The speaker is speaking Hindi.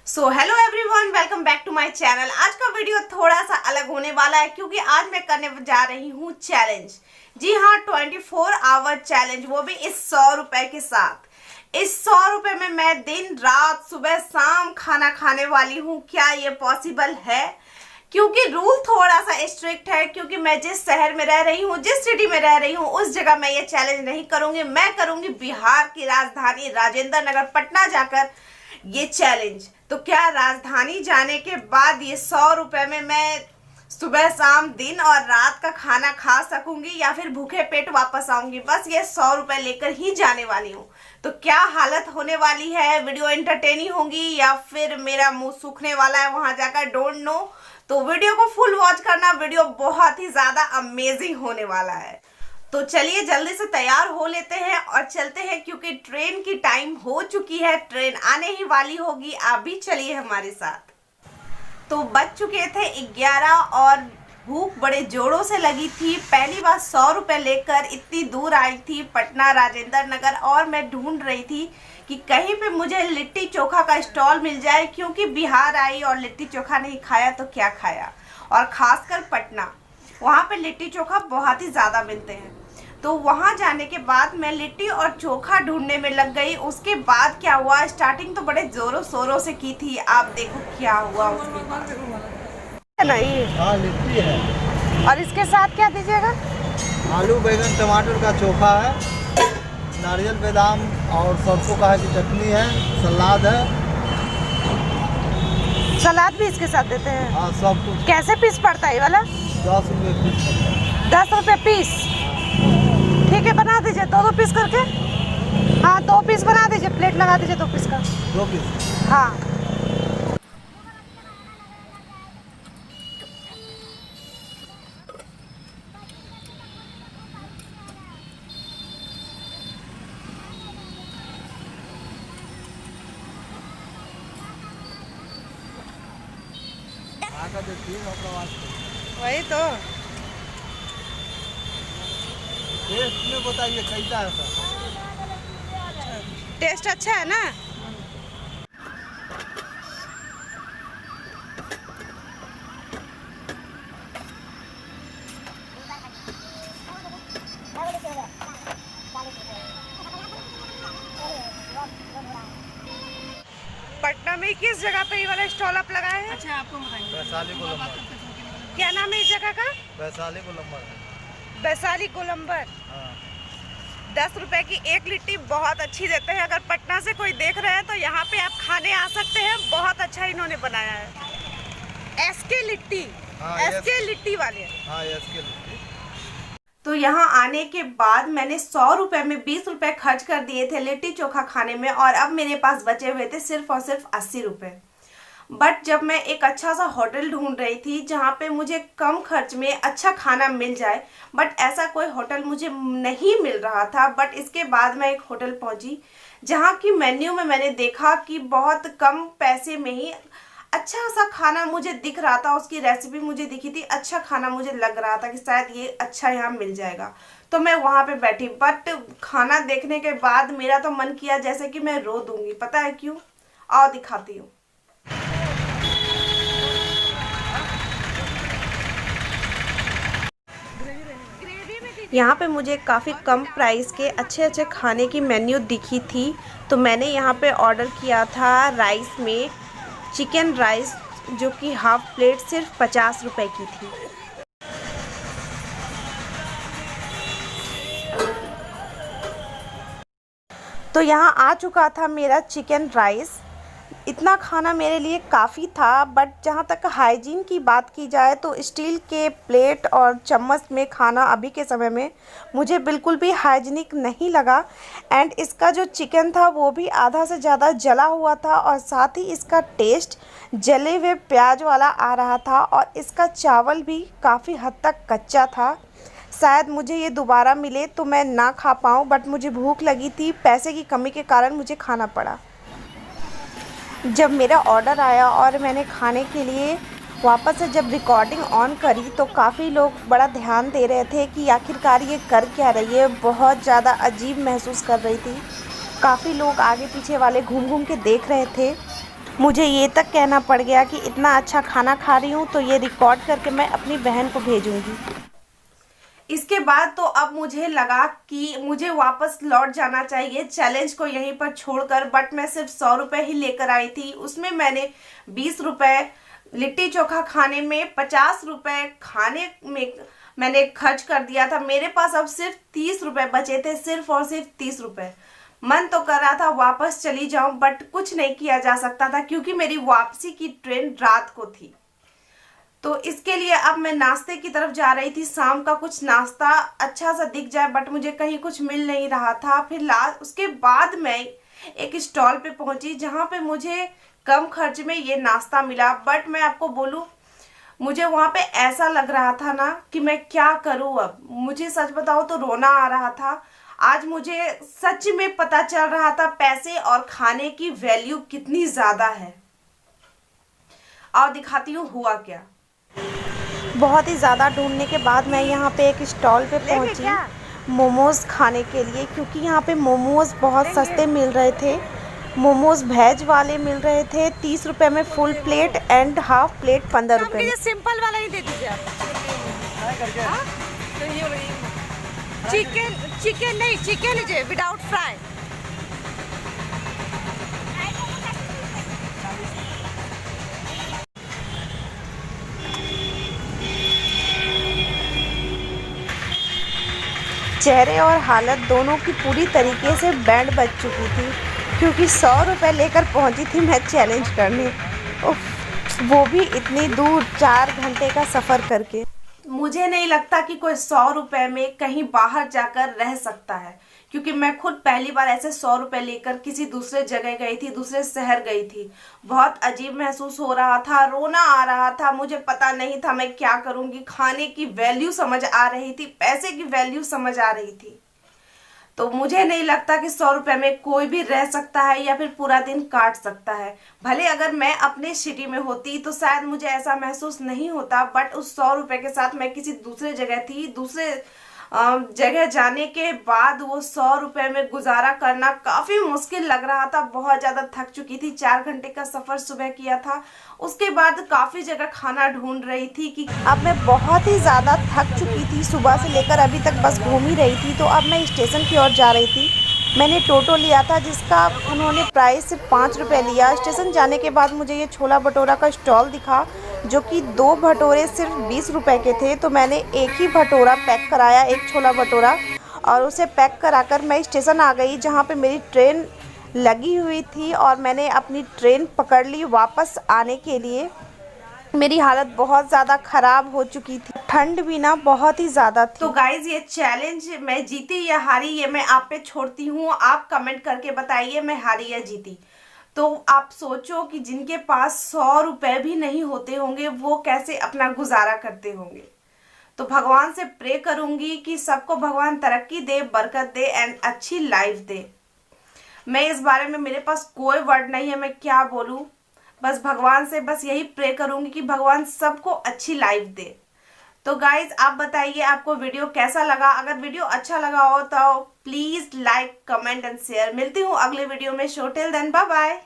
So hello everyone, welcome back to my channel. आज का वीडियो थोड़ा सा अलग होने वाला है क्योंकि आज मैं करने जा रही हूँ चैलेंज। जी हाँ, 24 आवर चैलेंज, वो भी इस 100 रुपए के साथ। इस 100 रुपए में मैं दिन रात सुबह शाम खाना खाने वाली हूँ। क्या ये पॉसिबल है? क्योंकि रूल थोड़ा सा स्ट्रिक्ट है, क्योंकि मैं जिस शहर में रह रही हूँ, जिस सिटी में रह रही हूँ, उस जगह मैं ये चैलेंज नहीं करूंगी। मैं करूंगी बिहार की राजधानी राजेंद्र नगर पटना जाकर ये चैलेंज। तो क्या राजधानी जाने के बाद ये 100 रुपए में मैं सुबह शाम दिन और रात का खाना खा सकूंगी या फिर भूखे पेट वापस आऊंगी? बस ये 100 रुपए लेकर ही जाने वाली हूँ। तो क्या हालत होने वाली है? वीडियो एंटरटेनिंग होगी या फिर मेरा मुंह सूखने वाला है वहां जाकर? Don't know. तो वीडियो को फुल वॉच करना, वीडियो बहुत ही ज्यादा अमेजिंग होने वाला है। तो चलिए जल्दी से तैयार हो लेते हैं और चलते हैं, क्योंकि ट्रेन की टाइम हो चुकी है, ट्रेन आने ही वाली होगी। आप भी चलिए हमारे साथ। तो बज चुके थे 11 और भूख बड़े जोरों से लगी थी। पहली बार 100 रुपए लेकर इतनी दूर आई थी पटना राजेंद्र नगर, और मैं ढूंढ रही थी कि कहीं पे मुझे लिट्टी चोखा का स्टॉल मिल जाए, क्योंकि बिहार आई और लिट्टी चोखा नहीं खाया तो क्या खाया। और खासकर पटना, वहाँ पे लिट्टी चोखा बहुत ही ज़्यादा मिलते हैं। तो वहाँ जाने के बाद मैं लिट्टी और चोखा ढूंढने में लग गई। उसके बाद क्या हुआ, स्टार्टिंग तो बड़े जोरों शोरों से की थी, आप देखो क्या हुआ उसके बाद। नहीं, हाँ लिट्टी है। और इसके साथ क्या दीजिएगा? आलू बैंगन टमाटर का चोखा है, नारियल बादाम और सरसों का है की चटनी है, सलाद है। सलाद भी इसके साथ देते हैं? हाँ सब कुछ। कैसे पीस पड़ता है ये वाला? 10 रुपये पीस। 10 रुपये पीस। ठीक है, बना दीजिए 2 पीस करके। हाँ 2 पीस बना दीजिए, प्लेट लगा दीजिए 2 पीस का। 2 पीस। हाँ। वही तो टेस्ट में बताइए कैसा है सर? टेस्ट अच्छा है ना? पटना में किस जगह पे ये वाला स्टॉल आप लगाए हैं? अच्छा, आपको बताइए। वैशाली गोलंबर। क्या नाम है इस जगह का? वैशाली गोलंबर है। वैशाली गोलंबर। हाँ। 10 रुपए की एक लिट्टी बहुत अच्छी देते हैं। अगर पटना से कोई देख रहे हैं तो यहाँ पे आप खाने आ सकते हैं। बहुत अच्छा इन्होंने बनाया है। एसके लिट्टी। हाँ, एसके लिट्टी वाले। हाँ एसके लिट्टी। तो यहाँ आने के बाद मैंने 100 रुपए में 20 रुपए खर्च कर दिए थे लिट्टी चोखा खाने में, और अब मेरे पास बचे हुए थे सिर्फ और सिर्फ 80 रुपए। बट जब मैं एक अच्छा सा होटल ढूंढ रही थी जहाँ पे मुझे कम खर्च में अच्छा खाना मिल जाए, बट ऐसा कोई होटल मुझे नहीं मिल रहा था। बट इसके बाद मैं एक होटल पहुँची जहाँ की मेन्यू में मैंने देखा कि बहुत कम पैसे में ही अच्छा सा खाना मुझे दिख रहा था। उसकी रेसिपी मुझे दिखी थी, अच्छा खाना मुझे लग रहा था कि शायद ये अच्छा यहाँ मिल जाएगा। तो मैं वहाँ पे बैठी, बट खाना देखने के बाद मेरा तो मन किया जैसे कि मैं रो दूंगी। पता है क्यों? आओ दिखाती हूँ। यहाँ पे मुझे काफ़ी कम प्राइस के अच्छे अच्छे खाने की मेन्यू दिखी थी, तो मैंने यहाँ पे ऑर्डर किया था राइस में चिकन राइस, जो कि हाफ प्लेट सिर्फ 50 रुपए की थी। तो यहाँ आ चुका था मेरा चिकन राइस। इतना खाना मेरे लिए काफ़ी था, बट जहाँ तक हाइजीन की बात की जाए तो स्टील के प्लेट और चम्मच में खाना अभी के समय में मुझे बिल्कुल भी हाइजीनिक नहीं लगा। एंड इसका जो चिकन था वो भी आधा से ज़्यादा जला हुआ था, और साथ ही इसका टेस्ट जले हुए प्याज वाला आ रहा था, और इसका चावल भी काफ़ी हद तक कच्चा था। शायद मुझे ये दोबारा मिले तो मैं ना खा पाऊँ, बट मुझे भूख लगी थी, पैसे की कमी के कारण मुझे खाना पड़ा। जब मेरा ऑर्डर आया और मैंने खाने के लिए वापस से जब रिकॉर्डिंग ऑन करी तो काफ़ी लोग बड़ा ध्यान दे रहे थे कि आखिरकार ये कर क्या रही है। बहुत ज़्यादा अजीब महसूस कर रही थी। काफ़ी लोग आगे पीछे वाले घूम घूम के देख रहे थे। मुझे ये तक कहना पड़ गया कि इतना अच्छा खाना खा रही हूँ तो ये रिकॉर्ड करके मैं अपनी बहन को भेजूंगी। इसके बाद तो अब मुझे लगा कि मुझे वापस लौट जाना चाहिए चैलेंज को यहीं पर छोड़कर, बट मैं सिर्फ 100 रुपये ही लेकर आई थी। उसमें मैंने 20 रुपये लिट्टी चोखा खाने में, 50 रुपये खाने में मैंने खर्च कर दिया था। मेरे पास अब सिर्फ 30 रुपये बचे थे, सिर्फ और सिर्फ 30 रुपये। मन तो कर रहा था वापस चली जाऊं, बट कुछ नहीं किया जा सकता था क्योंकि मेरी वापसी की ट्रेन रात को थी। तो इसके लिए अब मैं नाश्ते की तरफ जा रही थी। शाम का कुछ नाश्ता अच्छा सा दिख जाए, बट मुझे कहीं कुछ मिल नहीं रहा था। फिर उसके बाद मैं एक स्टॉल पे पहुंची जहां पे मुझे कम खर्च में ये नाश्ता मिला। बट मैं आपको बोलूं, मुझे वहां पे ऐसा लग रहा था ना कि मैं क्या करूं। अब मुझे सच बताओ तो रोना आ रहा था। आज मुझे सच में पता चल रहा था पैसे और खाने की वैल्यू कितनी ज्यादा है। और दिखाती हूँ हुआ क्या। बहुत ही ज़्यादा ढूंढने के बाद मैं यहाँ पे एक स्टॉल पे पहुँची मोमोज़ खाने के लिए, क्योंकि यहाँ पे मोमोज़ बहुत सस्ते मिल रहे थे। मोमोज़ वेज वाले मिल रहे थे 30 रुपये में full plate and half plate 15 रुपये में। सिंपल वाला ही दे दीजिए आप। चिकन नहीं, चिकन लीजिए विदाउट फ्राई। चेहरे और हालत दोनों की पूरी तरीके से बैंड बज चुकी थी, क्योंकि 100 रुपये लेकर पहुंची थी मैं चैलेंज करने। उफ, वो भी इतनी दूर 4 घंटे का सफ़र करके। मुझे नहीं लगता कि कोई 100 रुपये में कहीं बाहर जाकर रह सकता है, क्योंकि मैं खुद पहली बार ऐसे 100 रुपये लेकर किसी दूसरे जगह गई थी, दूसरे शहर गई थी। बहुत अजीब महसूस हो रहा था, रोना आ रहा था। मुझे पता नहीं था मैं क्या करूंगी। खाने की वैल्यू समझ आ रही थी, पैसे की वैल्यू समझ आ रही थी। तो मुझे नहीं लगता कि 100 रुपये में कोई भी रह सकता है या फिर पूरा दिन काट सकता है। भले अगर मैं अपने सिटी में होती तो शायद मुझे ऐसा महसूस नहीं होता, बट उस 100 रुपये के साथ मैं किसी दूसरे जगह थी। दूसरे जगह जाने के बाद वो 100 रुपये में गुजारा करना काफ़ी मुश्किल लग रहा था। बहुत ज़्यादा थक चुकी थी, 4 घंटे का सफ़र सुबह किया था। उसके बाद काफ़ी जगह खाना ढूंढ रही थी कि अब मैं बहुत ही ज़्यादा थक चुकी थी। सुबह से लेकर अभी तक बस घूम ही रही थी। तो अब मैं स्टेशन की ओर जा रही थी। मैंने टोटो लिया था जिसका उन्होंने प्राइस सिर्फ 5 रुपये लिया। स्टेशन जाने के बाद मुझे ये छोला भटूरा का स्टॉल दिखा, जो कि 2 भटूरे सिर्फ 20 रुपये के थे। तो मैंने एक ही भटूरा पैक कराया, एक छोला भटूरा, और उसे पैक कराकर मैं स्टेशन आ गई जहाँ पे मेरी ट्रेन लगी हुई थी। और मैंने अपनी ट्रेन पकड़ ली वापस आने के लिए। मेरी हालत बहुत ज़्यादा ख़राब हो चुकी थी, ठंड भी ना बहुत ही ज़्यादा थी। तो गाइज़, ये चैलेंज मैं जीती या हारी ये मैं आप पे छोड़ती हूँ। आप कमेंट करके बताइए मैं हारी या जीती। तो आप सोचो कि जिनके पास 100 रुपये भी नहीं होते होंगे वो कैसे अपना गुजारा करते होंगे। तो भगवान से प्रे करूँगी कि सबको भगवान तरक्की दे, बरकत दे एंड अच्छी लाइफ दे। मैं इस बारे में, मेरे पास कोई वर्ड नहीं है, मैं क्या बोलूँ। बस भगवान से बस यही प्रे करूँगी कि भगवान सबको अच्छी लाइफ दे। तो गाइज, आप बताइए आपको वीडियो कैसा लगा। अगर वीडियो अच्छा लगा हो तो please like, comment and share. मिलती हूँ अगले वीडियो में। So till then, bye bye.